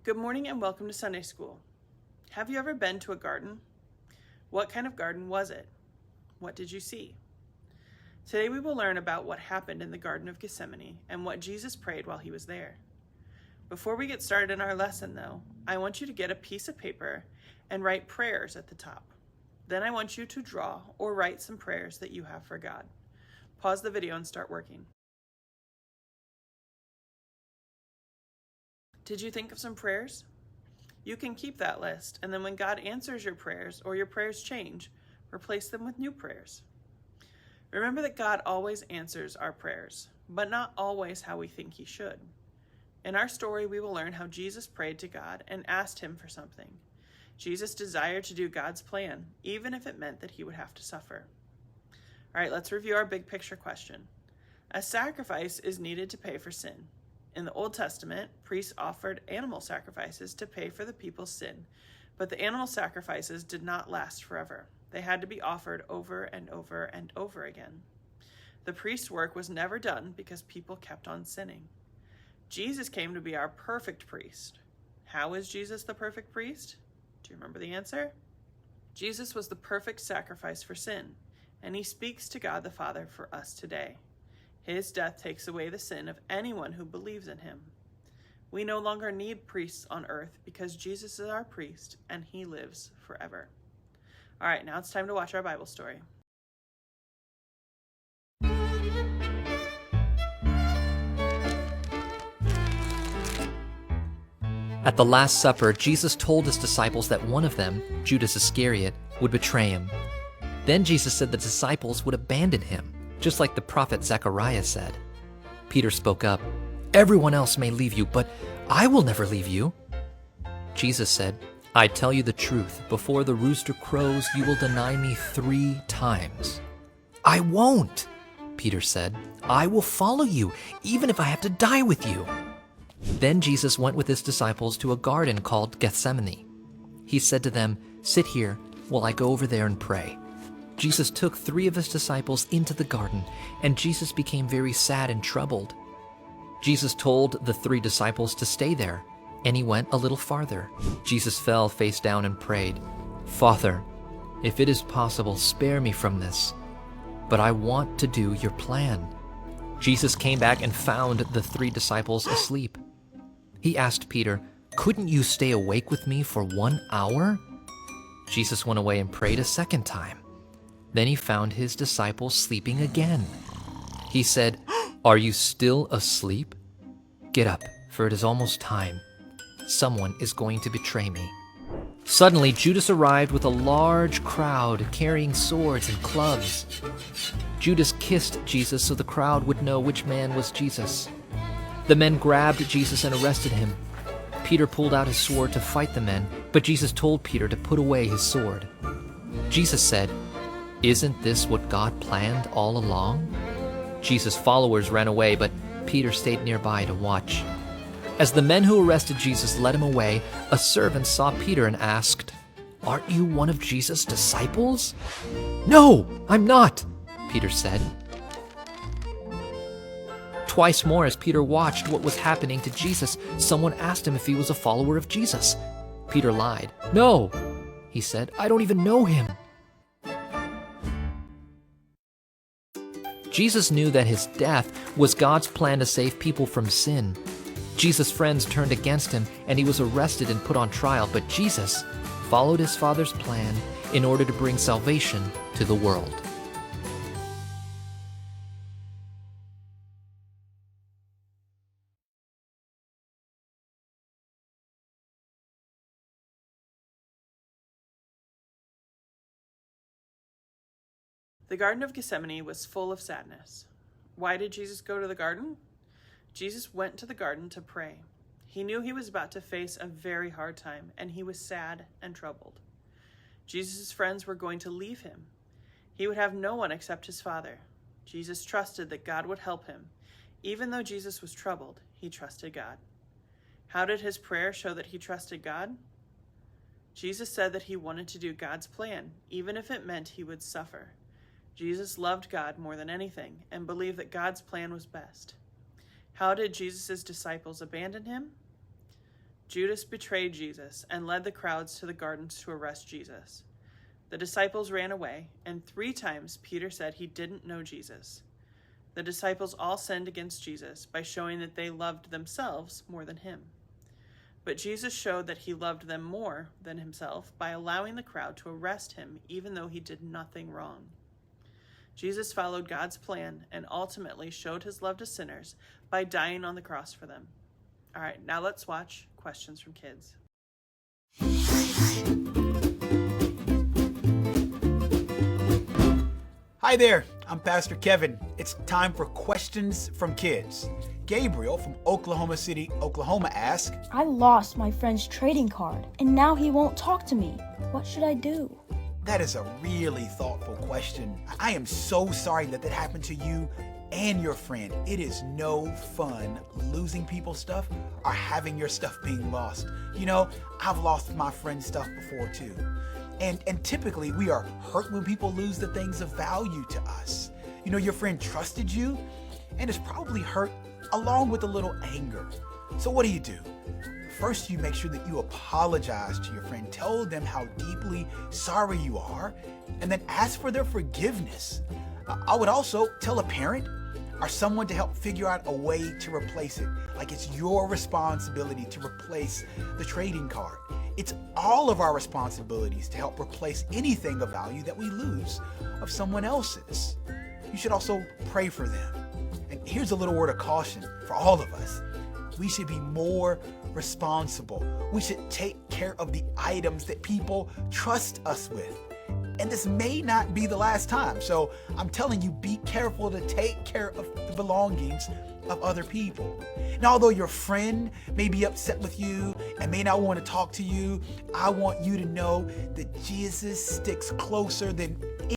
Good morning and welcome to Sunday School. Have you ever been to a garden? What kind of garden was it? What did you see? Today we will learn about what happened in the Garden of Gethsemane and what Jesus prayed while he was there. Before we get started in our lesson, though, I want you to get a piece of paper and write prayers at the top. Then I want you to draw or write some prayers that you have for God. Pause the video and start working. Did you think of some prayers? You can keep that list, and then when God answers your prayers or your prayers change, replace them with new prayers. Remember that God always answers our prayers, but not always how we think he should. In our story, we will learn how Jesus prayed to God and asked him for something. Jesus desired to do God's plan, even if it meant that he would have to suffer. All right, let's review our big picture question. A sacrifice is needed to pay for sin. In the Old Testament, priests offered animal sacrifices to pay for the people's sin, but the animal sacrifices did not last forever. They had to be offered over and over and over again. The priest's work was never done because people kept on sinning. Jesus came to be our perfect priest. How is Jesus the perfect priest? Do you remember the answer? Jesus was the perfect sacrifice for sin, and he speaks to God the Father for us today. His death takes away the sin of anyone who believes in him. We no longer need priests on earth because Jesus is our priest and he lives forever. All right, now it's time to watch our Bible story. At the Last Supper, Jesus told his disciples that one of them, Judas Iscariot, would betray him. Then Jesus said the disciples would abandon him, just like the prophet Zechariah said. Peter spoke up, "Everyone else may leave you, but I will never leave you." Jesus said, "I tell you the truth, before the rooster crows, you will deny me 3 times. "I won't," Peter said. "I will follow you, even if I have to die with you." Then Jesus went with his disciples to a garden called Gethsemane. He said to them, "Sit here while I go over there and pray." Jesus took 3 of his disciples into the garden, and Jesus became very sad and troubled. Jesus told the 3 disciples to stay there, and he went a little farther. Jesus fell face down and prayed, "Father, if it is possible, spare me from this, but I want to do your plan." Jesus came back and found the 3 disciples asleep. He asked Peter, "Couldn't you stay awake with me for 1 hour?" Jesus went away and prayed a second time. Then he found his disciples sleeping again. He said, "Are you still asleep? Get up, for it is almost time. Someone is going to betray me." Suddenly, Judas arrived with a large crowd carrying swords and clubs. Judas kissed Jesus so the crowd would know which man was Jesus. The men grabbed Jesus and arrested him. Peter pulled out his sword to fight the men, but Jesus told Peter to put away his sword. Jesus said, "Isn't this what God planned all along?" Jesus' followers ran away, but Peter stayed nearby to watch. As the men who arrested Jesus led him away, a servant saw Peter and asked, "Aren't you one of Jesus' disciples?" "No, I'm not," Peter said. Twice more, as Peter watched what was happening to Jesus, someone asked him if he was a follower of Jesus. Peter lied. "No," he said, "I don't even know him." Jesus knew that his death was God's plan to save people from sin. Jesus' friends turned against him, and he was arrested and put on trial, but Jesus followed his Father's plan in order to bring salvation to the world. The Garden of Gethsemane was full of sadness. Why did Jesus go to the garden? Jesus went to the garden to pray. He knew he was about to face a very hard time, and he was sad and troubled. Jesus' friends were going to leave him. He would have no one except his Father. Jesus trusted that God would help him. Even though Jesus was troubled, he trusted God. How did his prayer show that he trusted God? Jesus said that he wanted to do God's plan, even if it meant he would suffer. Jesus loved God more than anything and believed that God's plan was best. How did Jesus' disciples abandon him? Judas betrayed Jesus and led the crowds to the gardens to arrest Jesus. The disciples ran away, and 3 times Peter said he didn't know Jesus. The disciples all sinned against Jesus by showing that they loved themselves more than him. But Jesus showed that he loved them more than himself by allowing the crowd to arrest him even though he did nothing wrong. Jesus followed God's plan and ultimately showed his love to sinners by dying on the cross for them. All right, now let's watch questions from kids. Hi there, I'm Pastor Kevin. It's time for questions from kids. Gabriel from Oklahoma City, Oklahoma asks, I lost my friend's trading card, and now he won't talk to me. What should I do? that is a really thoughtful question. I am so sorry that happened to you and your friend. It is no fun losing people's stuff or having your stuff being lost. You know, I've lost my friend's stuff before too. And typically we are hurt when people lose the things of value to us. You know, your friend trusted you and is probably hurt along with a little anger. So what do? First, you make sure that you apologize to your friend. Tell them how deeply sorry you are, and then ask for their forgiveness. I would also tell a parent or someone to help figure out a way to replace it. Like it's your responsibility to replace the trading card. It's all of our responsibilities to help replace anything of value that we lose of someone else's. You should also pray for them. And here's a little word of caution for all of us. We should be more responsible. We should take care of the items that people trust us with. And this may not be the last time. So I'm telling you, be careful to take care of the belongings of other people. And although your friend may be upset with you and may not want to talk to you, I want you to know that Jesus sticks closer than